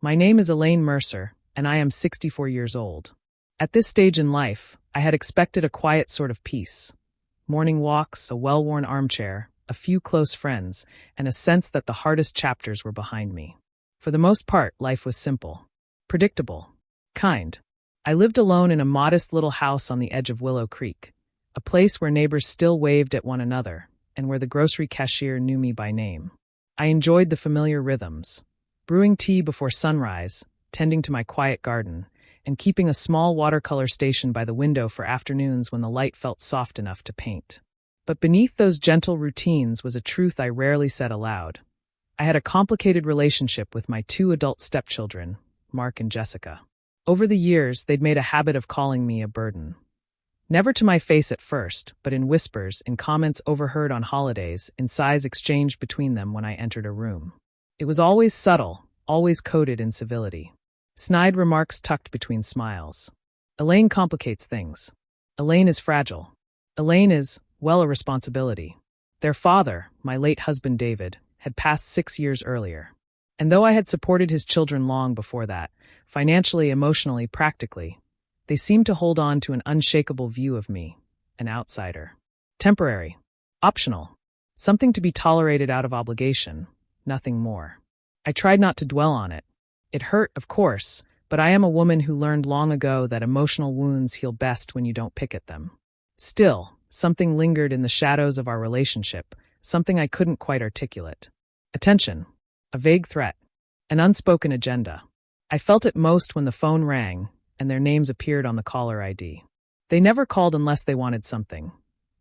My name is Elaine Mercer, and I am 64 years old. At this stage in life, I had expected a quiet sort of peace. Morning walks, a well-worn armchair, a few close friends, and a sense that the hardest chapters were behind me. For the most part, life was simple, predictable, kind. I lived alone in a modest little house on the edge of Willow Creek, a place where neighbors still waved at one another, and where the grocery cashier knew me by name. I enjoyed the familiar rhythms, brewing tea before sunrise, tending to my quiet garden, and keeping a small watercolor station by the window for afternoons when the light felt soft enough to paint. But beneath those gentle routines was a truth I rarely said aloud. I had a complicated relationship with my two adult stepchildren, Mark and Jessica. Over the years, they'd made a habit of calling me a burden. Never to my face at first, but in whispers, in comments overheard on holidays, in sighs exchanged between them when I entered a room. It was always subtle, always coded in civility. Snide remarks tucked between smiles. Elaine complicates things. Elaine is fragile. Elaine is, well, a responsibility. Their father, my late husband David, had passed 6 years earlier. And though I had supported his children long before that, financially, emotionally, practically, they seemed to hold on to an unshakable view of me, an outsider. Temporary. Optional. Something to be tolerated out of obligation, nothing more. I tried not to dwell on it. It hurt, of course, but I am a woman who learned long ago that emotional wounds heal best when you don't pick at them. Still, something lingered in the shadows of our relationship, something I couldn't quite articulate. Attention. A vague threat. An unspoken agenda. I felt it most when the phone rang, and their names appeared on the caller ID. They never called unless they wanted something.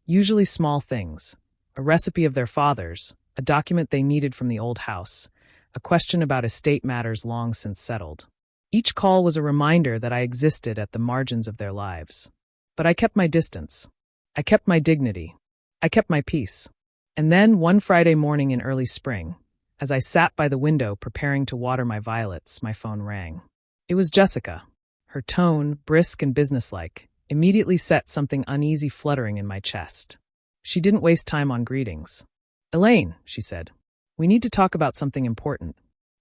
Usually small things. A recipe of their father's, a document they needed from the old house, a question about estate matters long since settled. Each call was a reminder that I existed at the margins of their lives. But I kept my distance. I kept my dignity. I kept my peace. And then, one Friday morning in early spring, as I sat by the window preparing to water my violets, my phone rang. It was Jessica. Her tone, brisk and businesslike, immediately set something uneasy fluttering in my chest. She didn't waste time on greetings. "Elaine," she said, "we need to talk about something important."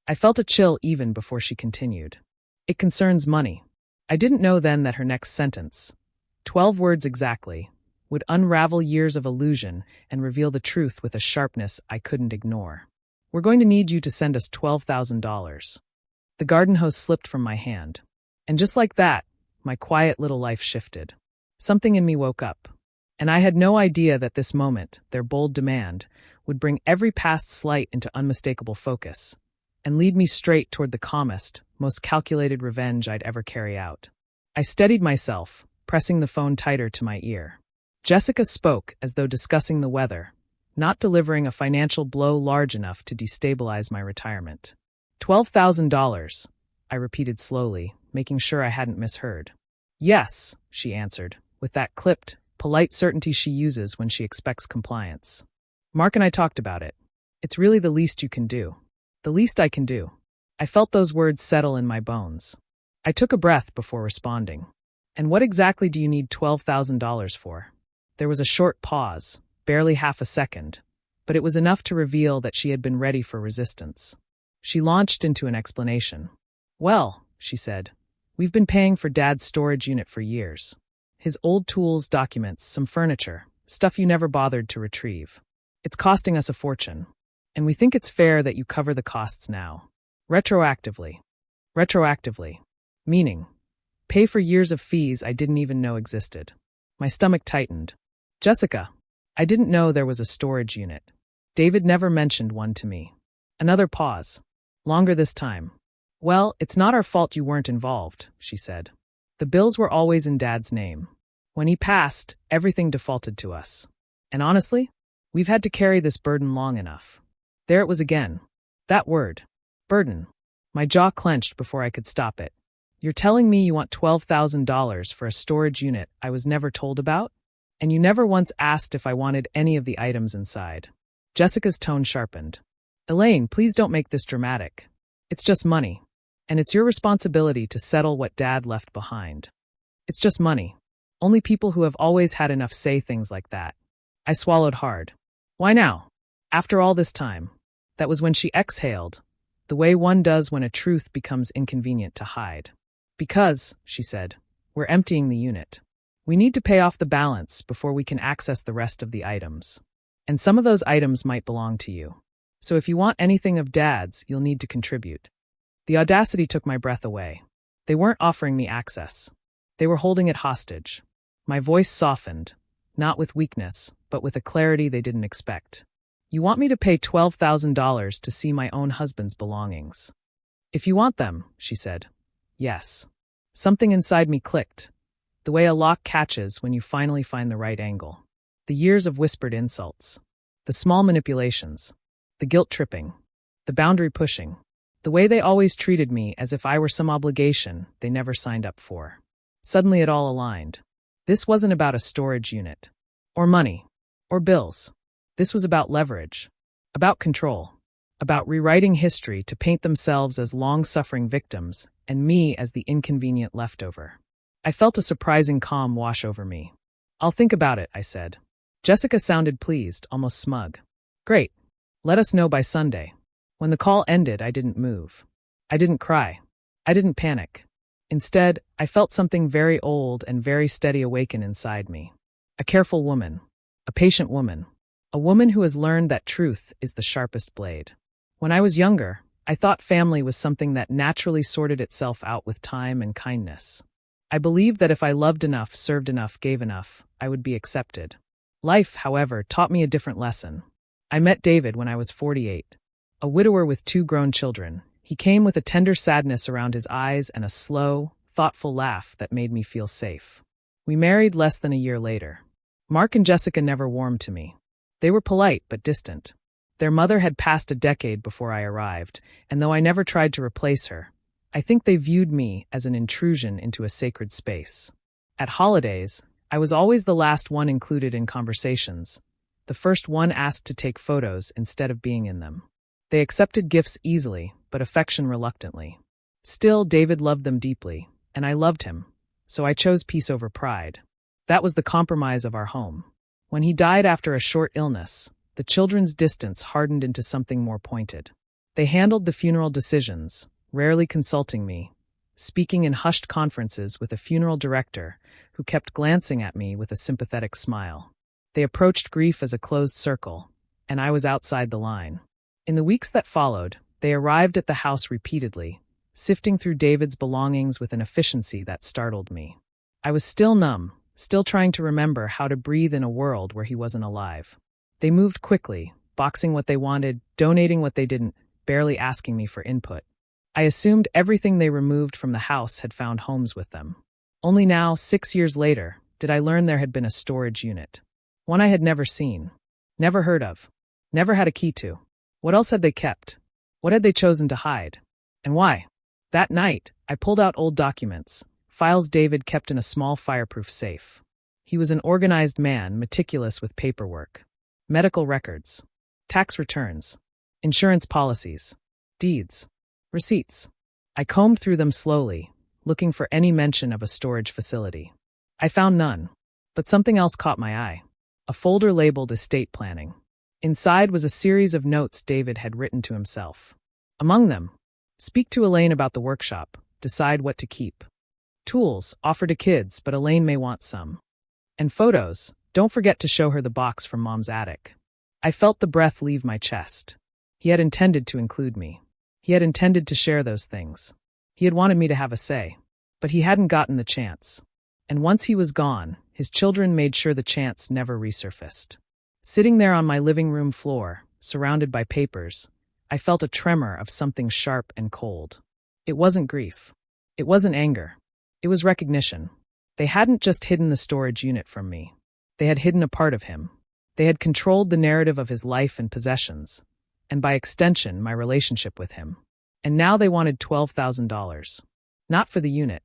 I felt a chill even before she continued. "It concerns money." I didn't know then that her next sentence, 12 words exactly, would unravel years of illusion and reveal the truth with a sharpness I couldn't ignore. "We're going to need you to send us $12,000. The garden hose slipped from my hand. And just like that, my quiet little life shifted. Something in me woke up. And I had no idea that this moment, their bold demand, would bring every past slight into unmistakable focus, and lead me straight toward the calmest, most calculated revenge I'd ever carry out. I steadied myself, pressing the phone tighter to my ear. Jessica spoke as though discussing the weather, not delivering a financial blow large enough to destabilize my retirement. $12,000, I repeated slowly, making sure I hadn't misheard. "Yes," she answered, with that clipped, polite certainty she uses when she expects compliance. "Mark and I talked about it. It's really the least you can do. The least I can do." I felt those words settle in my bones. I took a breath before responding. "And what exactly do you need $12,000 for?" There was a short pause, barely half a second, but it was enough to reveal that she had been ready for resistance. She launched into an explanation. "Well," she said, "we've been paying for Dad's storage unit for years. His old tools, documents, some furniture, stuff you never bothered to retrieve. It's costing us a fortune, and we think it's fair that you cover the costs now. Retroactively. Retroactively. Meaning, pay for years of fees I didn't even know existed." My stomach tightened. "Jessica, I didn't know there was a storage unit. David never mentioned one to me." Another pause. Longer this time. "Well, it's not our fault you weren't involved," she said. "The bills were always in Dad's name. When he passed, everything defaulted to us. And honestly, we've had to carry this burden long enough." There it was again. That word. Burden. My jaw clenched before I could stop it. "You're telling me you want $12,000 for a storage unit I was never told about? And you never once asked if I wanted any of the items inside?" Jessica's tone sharpened. "Elaine, please don't make this dramatic. It's just money. And it's your responsibility to settle what Dad left behind. It's just money. Only people who have always had enough say things like that." I swallowed hard. "Why now? After all this time?" That was when she exhaled, the way one does when a truth becomes inconvenient to hide. Because, she said, we're emptying the unit. We need to pay off the balance before we can access the rest of the items. And some of those items might belong to you. So if you want anything of Dad's, you'll need to contribute. The audacity took my breath away. They weren't offering me access. They were holding it hostage. My voice softened, not with weakness, but with a clarity they didn't expect. You want me to pay $12,000 to see my own husband's belongings. If you want them, she said. Yes. Something inside me clicked, the way a lock catches when you finally find the right angle. The years of whispered insults, the small manipulations, the guilt-tripping, the boundary-pushing, the way they always treated me as if I were some obligation they never signed up for. Suddenly it all aligned. This wasn't about a storage unit, or money, or bills. This was about leverage, about control, about rewriting history to paint themselves as long-suffering victims and me as the inconvenient leftover. I felt a surprising calm wash over me. I'll think about it, I said. Jessica sounded pleased, almost smug. Great. Let us know by Sunday. When the call ended, I didn't move. I didn't cry. I didn't panic. Instead, I felt something very old and very steady awaken inside me. A careful woman. A patient woman. A woman who has learned that truth is the sharpest blade. When I was younger, I thought family was something that naturally sorted itself out with time and kindness. I believed that if I loved enough, served enough, gave enough, I would be accepted. Life, however, taught me a different lesson. I met David when I was 48. A widower with 2 grown children, he came with a tender sadness around his eyes and a slow, thoughtful laugh that made me feel safe. We married less than a year later. Mark and Jessica never warmed to me. They were polite but distant. Their mother had passed a decade before I arrived, and though I never tried to replace her, I think they viewed me as an intrusion into a sacred space. At holidays, I was always the last one included in conversations, the first one asked to take photos instead of being in them. They accepted gifts easily, but affection reluctantly. Still, David loved them deeply, and I loved him, so I chose peace over pride. That was the compromise of our home. When he died after a short illness, the children's distance hardened into something more pointed. They handled the funeral decisions, rarely consulting me, speaking in hushed conferences with a funeral director who kept glancing at me with a sympathetic smile. They approached grief as a closed circle, and I was outside the line. In the weeks that followed, they arrived at the house repeatedly, sifting through David's belongings with an efficiency that startled me. I was still numb, still trying to remember how to breathe in a world where he wasn't alive. They moved quickly, boxing what they wanted, donating what they didn't, barely asking me for input. I assumed everything they removed from the house had found homes with them. Only now, 6 years later, did I learn there had been a storage unit. One I had never seen, never heard of, never had a key to. What else had they kept? What had they chosen to hide? And why? That night, I pulled out old documents, files David kept in a small fireproof safe. He was an organized man, meticulous with paperwork. Medical records, tax returns, insurance policies, deeds, receipts. I combed through them slowly, looking for any mention of a storage facility. I found none, but something else caught my eye. A folder labeled estate planning. Inside was a series of notes David had written to himself. Among them, speak to Elaine about the workshop, decide what to keep. Tools, offer to kids, but Elaine may want some. And photos, don't forget to show her the box from Mom's attic. I felt the breath leave my chest. He had intended to include me. He had intended to share those things. He had wanted me to have a say, but he hadn't gotten the chance. And once he was gone, his children made sure the chance never resurfaced. Sitting there on my living room floor, surrounded by papers, I felt a tremor of something sharp and cold. It wasn't grief. It wasn't anger. It was recognition. They hadn't just hidden the storage unit from me. They had hidden a part of him. They had controlled the narrative of his life and possessions, and by extension, my relationship with him. And now they wanted $12,000. Not for the unit,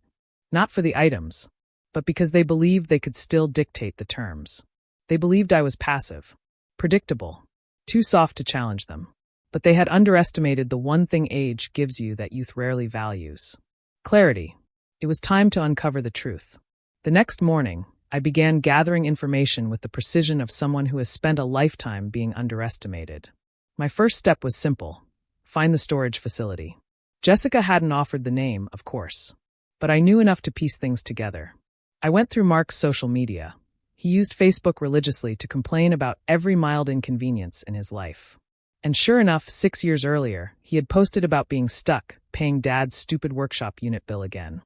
not for the items, but because they believed they could still dictate the terms. They believed I was passive, predictable, too soft to challenge them. But they had underestimated the one thing age gives you that youth rarely values: clarity. It was time to uncover the truth. The next morning, I began gathering information with the precision of someone who has spent a lifetime being underestimated. My first step was simple: find the storage facility. Jessica hadn't offered the name, of course. But I knew enough to piece things together. I went through Mark's social media. He used Facebook religiously to complain about every mild inconvenience in his life. And sure enough, 6 years earlier, he had posted about being stuck, paying Dad's stupid workshop unit bill again.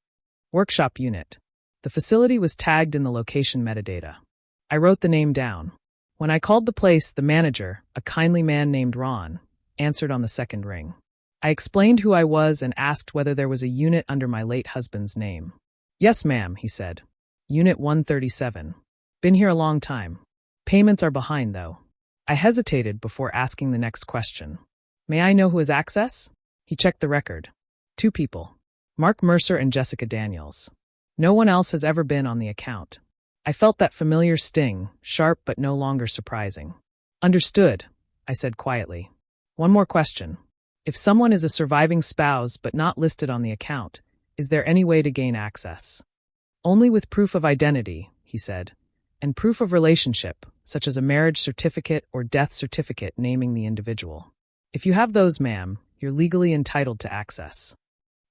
Workshop unit. The facility was tagged in the location metadata. I wrote the name down. When I called the place, the manager, a kindly man named Ron, answered on the second ring. I explained who I was and asked whether there was a unit under my late husband's name. Yes, ma'am, he said. Unit 137. Been here a long time. Payments are behind, though. I hesitated before asking the next question. May I know who has access? He checked the record. 2 people. Mark Mercer and Jessica Daniels. No one else has ever been on the account. I felt that familiar sting, sharp but no longer surprising. Understood, I said quietly. One more question. If someone is a surviving spouse but not listed on the account, is there any way to gain access? Only with proof of identity, he said, and proof of relationship, such as a marriage certificate or death certificate naming the individual. If you have those, ma'am, you're legally entitled to access.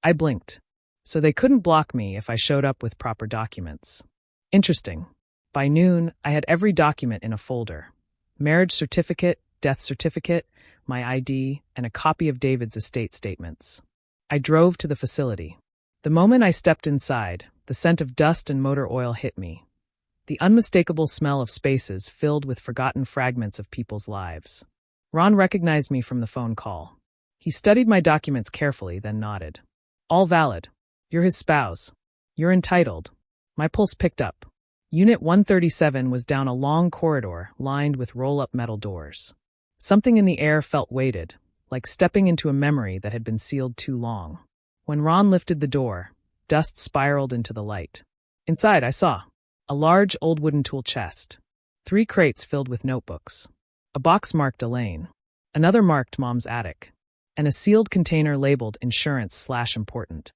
I blinked. So they couldn't block me if I showed up with proper documents. Interesting. By noon, I had every document in a folder. Marriage certificate, death certificate, my ID, and a copy of David's estate statements. I drove to the facility. The moment I stepped inside, the scent of dust and motor oil hit me. The unmistakable smell of spaces filled with forgotten fragments of people's lives. Ron recognized me from the phone call. He studied my documents carefully, then nodded. All valid. You're his spouse. You're entitled. My pulse picked up. Unit 137 was down a long corridor lined with roll-up metal doors. Something in the air felt weighted, like stepping into a memory that had been sealed too long. When Ron lifted the door, dust spiraled into the light. Inside, I saw a large old wooden tool chest, 3 crates filled with notebooks, a box marked Elaine, another marked Mom's attic, and a sealed container labeled insurance/important.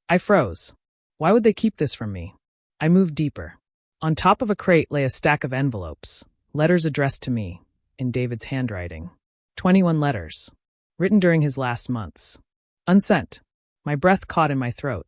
I froze. Why would they keep this from me? I moved deeper. On top of a crate lay a stack of envelopes, letters addressed to me, in David's handwriting. 21 letters, written during his last months. Unsent. My breath caught in my throat.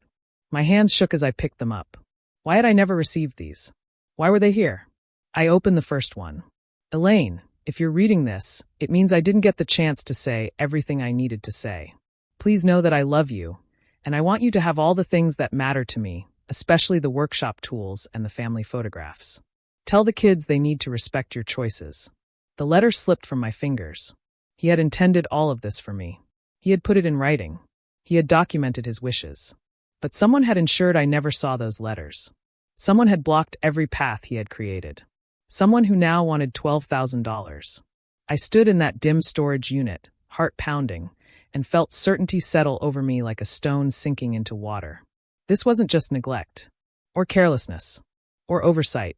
My hands shook as I picked them up. Why had I never received these? Why were they here? I opened the first one. Elaine, if you're reading this, it means I didn't get the chance to say everything I needed to say. Please know that I love you, and I want you to have all the things that matter to me, especially the workshop tools and the family photographs. Tell the kids they need to respect your choices. The letter slipped from my fingers. He had intended all of this for me. He had put it in writing. He had documented his wishes. But someone had ensured I never saw those letters. Someone had blocked every path he had created. Someone who now wanted $12,000. I stood in that dim storage unit, heart pounding, and felt certainty settle over me like a stone sinking into water. This wasn't just neglect, or carelessness, or oversight.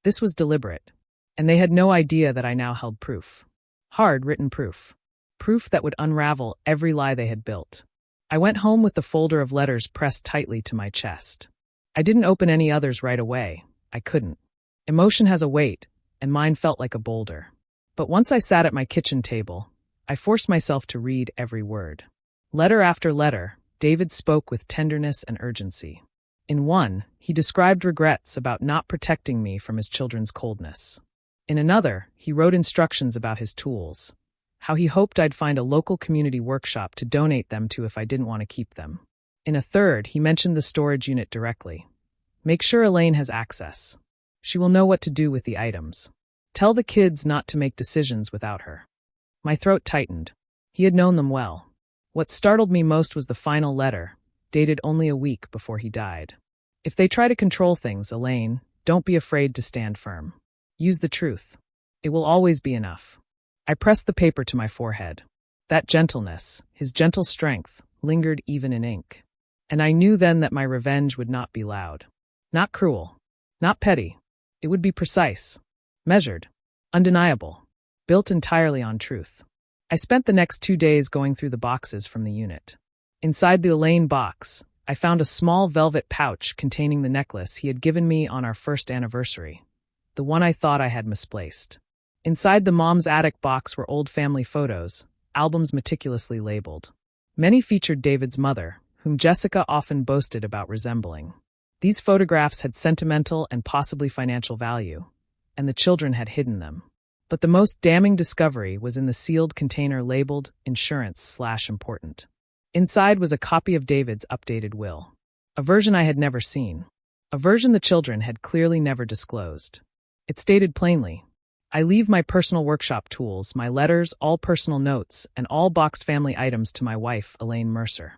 This was deliberate. And they had no idea that I now held proof. Hard written proof. Proof that would unravel every lie they had built. I went home with the folder of letters pressed tightly to my chest. I didn't open any others right away. I couldn't. Emotion has a weight, and mine felt like a boulder. But once I sat at my kitchen table, I forced myself to read every word. Letter after letter, David spoke with tenderness and urgency. In one, he described regrets about not protecting me from his children's coldness. In another, he wrote instructions about his tools, how he hoped I'd find a local community workshop to donate them to if I didn't want to keep them. In a third, he mentioned the storage unit directly. Make sure Elaine has access. She will know what to do with the items. Tell the kids not to make decisions without her. My throat tightened. He had known them well. What startled me most was the final letter, dated only a week before he died. If they try to control things, Elaine, don't be afraid to stand firm. Use the truth. It will always be enough. I pressed the paper to my forehead. That gentleness, his gentle strength, lingered even in ink. And I knew then that my revenge would not be loud. Not cruel. Not petty. It would be precise. Measured. Undeniable. Built entirely on truth. I spent the next 2 days going through the boxes from the unit. Inside the Elaine box, I found a small velvet pouch containing the necklace he had given me on our first anniversary. The one I thought I had misplaced. Inside the Mom's attic box were old family photos, albums meticulously labeled. Many featured David's mother, whom Jessica often boasted about resembling. These photographs had sentimental and possibly financial value, and the children had hidden them. But the most damning discovery was in the sealed container labeled insurance/important. Inside was a copy of David's updated will. A version I had never seen. A version the children had clearly never disclosed. It stated plainly, "I leave my personal workshop tools, my letters, all personal notes, and all boxed family items to my wife, Elaine Mercer."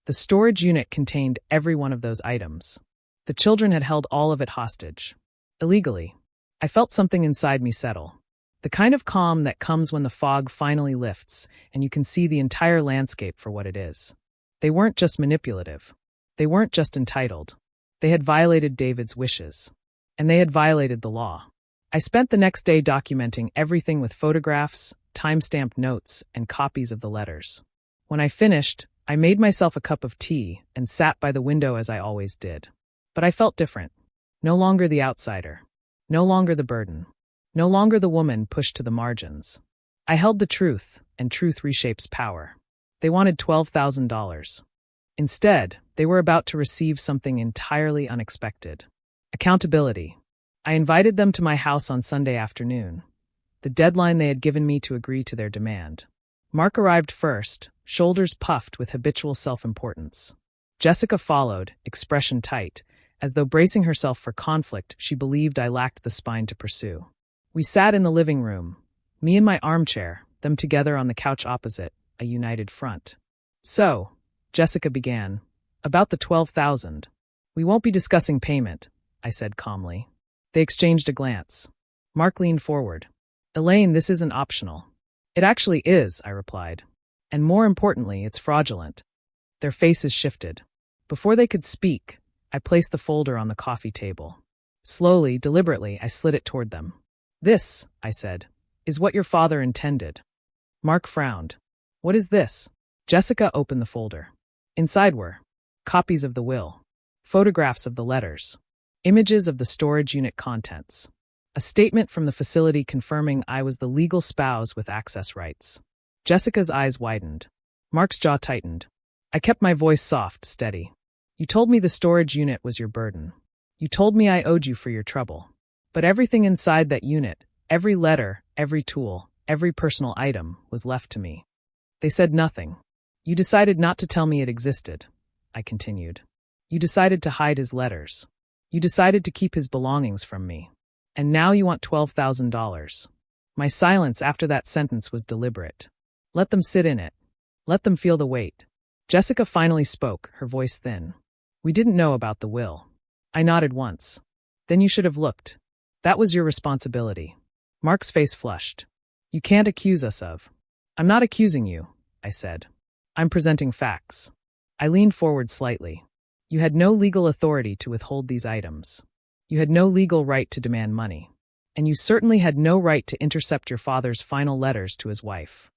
The storage unit contained every one of those items. The children had held all of it hostage. Illegally. I felt something inside me settle. The kind of calm that comes when the fog finally lifts and you can see the entire landscape for what it is. They weren't just manipulative. They weren't just entitled. They had violated David's wishes. And they had violated the law. I spent the next day documenting everything with photographs, time-stamped notes, and copies of the letters. When I finished, I made myself a cup of tea and sat by the window as I always did. But I felt different. No longer the outsider. No longer the burden. No longer the woman pushed to the margins. I held the truth, and truth reshapes power. They wanted $12,000. Instead, they were about to receive something entirely unexpected. Accountability. I invited them to my house on Sunday afternoon, the deadline they had given me to agree to their demand. Mark arrived first, shoulders puffed with habitual self-importance. Jessica followed, expression tight, as though bracing herself for conflict she believed I lacked the spine to pursue. We sat in the living room, me in my armchair, them together on the couch opposite, a united front. "So," Jessica began, "about the $12,000. We won't be discussing payment," I said calmly. They exchanged a glance. Mark leaned forward. "Elaine, this isn't optional." "It actually is," I replied. "And more importantly, it's fraudulent." Their faces shifted. Before they could speak, I placed the folder on the coffee table. Slowly, deliberately, I slid it toward them. "This," I said, "is what your father intended." Mark frowned. "What is this?" Jessica opened the folder. Inside were copies of the will, photographs of the letters, images of the storage unit contents, a statement from the facility confirming I was the legal spouse with access rights. Jessica's eyes widened. Mark's jaw tightened. I kept my voice soft, steady. "You told me the storage unit was your burden. You told me I owed you for your trouble. But everything inside that unit, every letter, every tool, every personal item, was left to me." They said nothing. "You decided not to tell me it existed," I continued. "You decided to hide his letters. You decided to keep his belongings from me. And now you want $12,000. My silence after that sentence was deliberate. Let them sit in it. Let them feel the weight. Jessica finally spoke, her voice thin. "We didn't know about the will." I nodded once. "Then you should have looked. That was your responsibility." Mark's face flushed. "You can't accuse us of." "I'm not accusing you," I said. "I'm presenting facts." I leaned forward slightly. "You had no legal authority to withhold these items. You had no legal right to demand money. And you certainly had no right to intercept your father's final letters to his wife."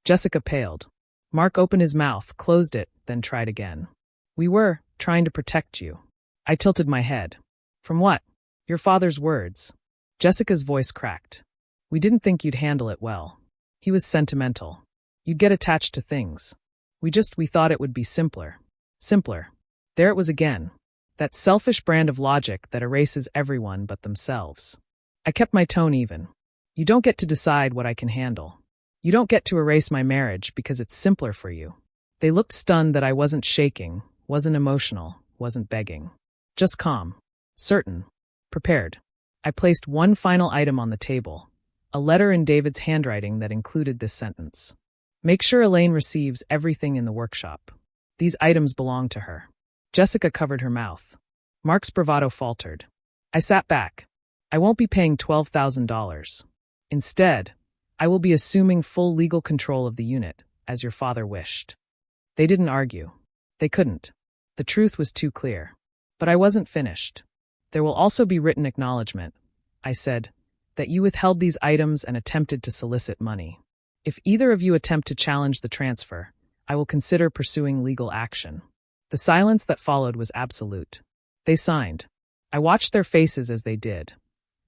Jessica paled. Mark opened his mouth, closed it, then tried again. "We were trying to protect you." I tilted my head. "From what?" "Your father's words." Jessica's voice cracked. "We didn't think you'd handle it well. He was sentimental. You'd get attached to things. We thought it would be simpler." Simpler. There it was again. That selfish brand of logic that erases everyone but themselves. I kept my tone even. "You don't get to decide what I can handle. You don't get to erase my marriage because it's simpler for you." They looked stunned that I wasn't shaking, wasn't emotional, wasn't begging. Just calm. Certain. Prepared. I placed one final item on the table, a letter in David's handwriting that included this sentence. "Make sure Elaine receives everything in the workshop. These items belong to her." Jessica covered her mouth. Mark's bravado faltered. I sat back. "I won't be paying $12,000. Instead, I will be assuming full legal control of the unit, as your father wished." They didn't argue. They couldn't. The truth was too clear. But I wasn't finished. "There will also be written acknowledgement," I said, "that you withheld these items and attempted to solicit money. If either of you attempt to challenge the transfer, I will consider pursuing legal action." The silence that followed was absolute. They signed. I watched their faces as they did.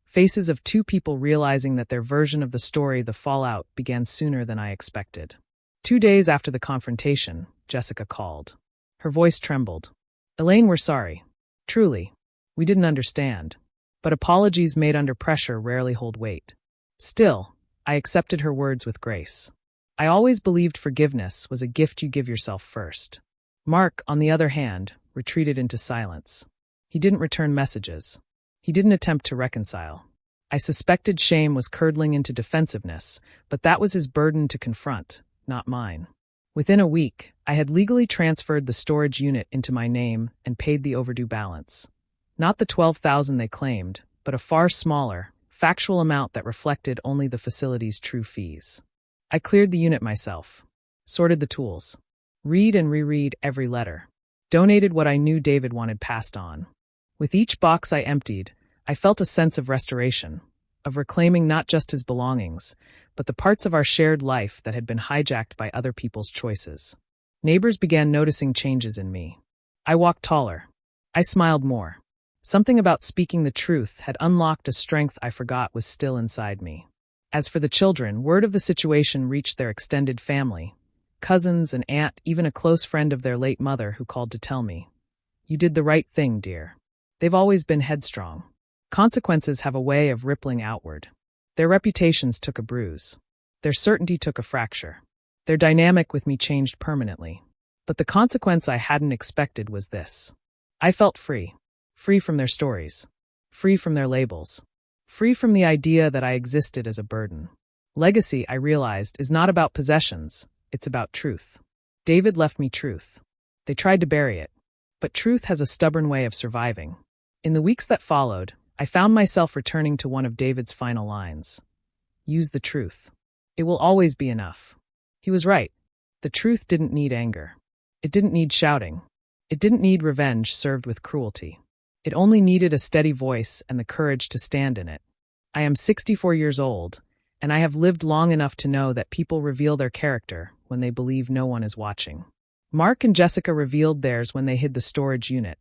Faces of two people realizing that their version of the story, the fallout, began sooner than I expected. 2 days after the confrontation, Jessica called. Her voice trembled. Elaine, we're sorry. Truly. We didn't understand. But apologies made under pressure rarely hold weight. Still, I accepted her words with grace. I always believed forgiveness was a gift you give yourself first. Mark, on the other hand, retreated into silence. He didn't return messages. He didn't attempt to reconcile. I suspected shame was curdling into defensiveness, but that was his burden to confront, not mine. Within a week, I had legally transferred the storage unit into my name and paid the overdue balance. Not the $12,000 they claimed, but a far smaller, factual amount that reflected only the facility's true fees. I cleared the unit myself, sorted the tools, read and reread every letter, donated what I knew David wanted passed on. With each box I emptied, I felt a sense of restoration, of reclaiming not just his belongings, but the parts of our shared life that had been hijacked by other people's choices. Neighbors began noticing changes in me. I walked taller. I smiled more. Something about speaking the truth had unlocked a strength I forgot was still inside me. As for the children, word of the situation reached their extended family. Cousins, an aunt, even a close friend of their late mother who called to tell me, "You did the right thing, dear." They've always been headstrong. Consequences have a way of rippling outward. Their reputations took a bruise. Their certainty took a fracture. Their dynamic with me changed permanently. But the consequence I hadn't expected was this. I felt free. Free from their stories. Free from their labels. Free from the idea that I existed as a burden. Legacy, I realized, is not about possessions. It's about truth. David left me truth. They tried to bury it. But truth has a stubborn way of surviving. In the weeks that followed, I found myself returning to one of David's final lines. Use the truth. It will always be enough. He was right. The truth didn't need anger. It didn't need shouting. It didn't need revenge served with cruelty. It only needed a steady voice and the courage to stand in it. I am 64 years old, and I have lived long enough to know that people reveal their character when they believe no one is watching. Mark and Jessica revealed theirs when they hid the storage unit,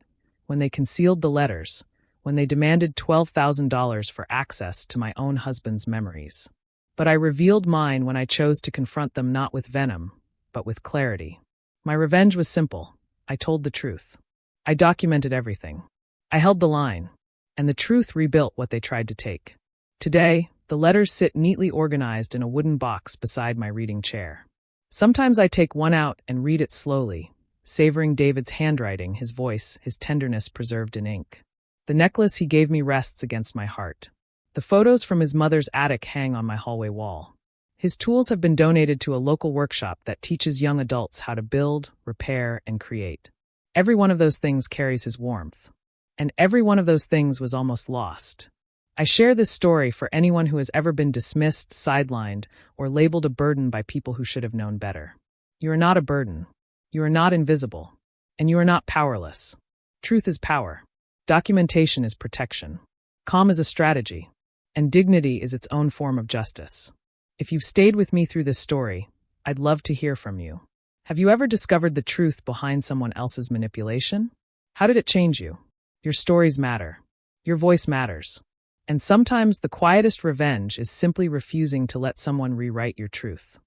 when they concealed the letters, when they demanded $12,000 for access to my own husband's memories. But I revealed mine when I chose to confront them not with venom, but with clarity. My revenge was simple. I told the truth. I documented everything. I held the line, and the truth rebuilt what they tried to take. Today, the letters sit neatly organized in a wooden box beside my reading chair. Sometimes I take one out and read it slowly, savoring David's handwriting, his voice, his tenderness preserved in ink. The necklace he gave me rests against my heart. The photos from his mother's attic hang on my hallway wall. His tools have been donated to a local workshop that teaches young adults how to build, repair, and create. Every one of those things carries his warmth. And every one of those things was almost lost. I share this story for anyone who has ever been dismissed, sidelined, or labeled a burden by people who should have known better. You are not a burden. You are not invisible. And you are not powerless. Truth is power. Documentation is protection. Calm is a strategy. And dignity is its own form of justice. If you've stayed with me through this story, I'd love to hear from you. Have you ever discovered the truth behind someone else's manipulation? How did it change you? Your stories matter. Your voice matters. And sometimes the quietest revenge is simply refusing to let someone rewrite your truth.